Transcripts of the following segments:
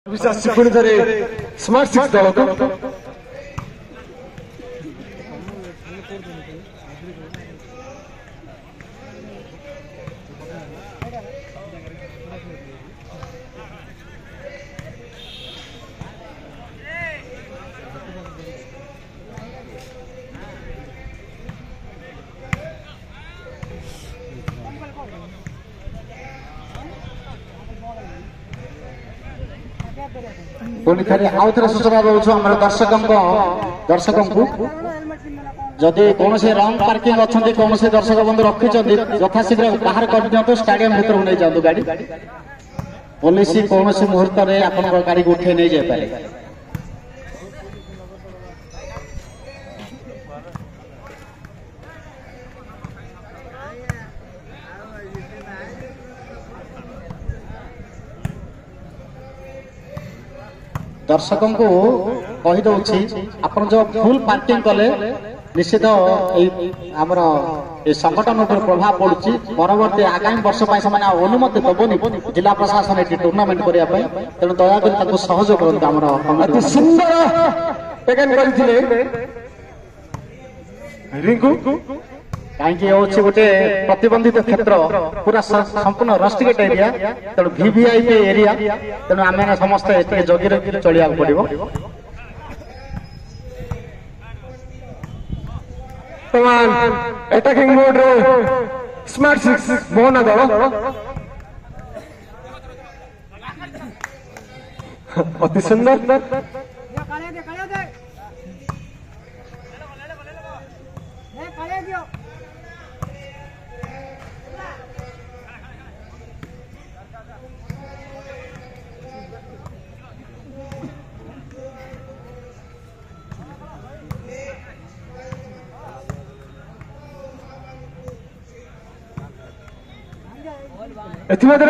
पुणी थे smart six दल को पुणी थे आउ थे सूचना दौर आम दर्शक को जदि कौन रंग पार्किंग अच्छा कौन दर्शक बंधु रखी यथाशीघ्र बाहर कर दिखाँ स्टाडियम भर नहीं जातु गाड़ी पुलिस कौन मुहूर्त में आप गाड़ी को उठे नहीं जापे। दर्शकों को कहीदे आप जो फुल पार्किंग कले निश्चित आमर संगठन उपर प्रभाव पड़ुची परवर्ती आगामी वर्ष अनुमति दबनी जिला प्रशासन ये टूर्णामेंट करने तेणु दयाकोरी सहयोग करते सुंदर कहीं गोटे प्रतिबंधित क्षेत्र पूरा संपूर्ण रस्टिकेट एरिया तेणु वीवीआईपी एरिया तेणु आम समस्ते जगि रखी चलिया पड़ो। अटैकिंग मोड रे स्मार्ट सिक्स मोहन दल अति सुंदर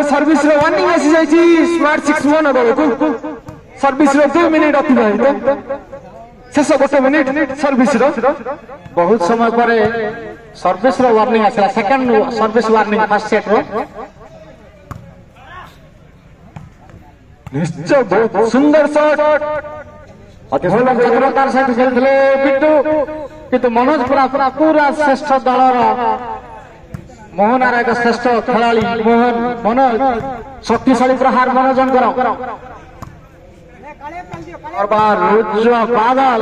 सर्विस वार्निंग आसी जाइए स्मार्ट सिक्स मोहन दल को सर्विस 2 मिनिट अतिबाहित शेष 1 मिनिट सर्विस बहुत समय पर सर्विस वार्निंग आसला second service warning first set निश्चय बहुत सुंदर शॉट अति सुंदर चक्रतार सहित खेलते पिट्टू किंतु मनोज पूरा श्रेष्ठ दलर मोहन आर एक श्रेष्ठ खेलाड़ी मोहन मनोज शक्तिशाली प्रहार मनोजन बादल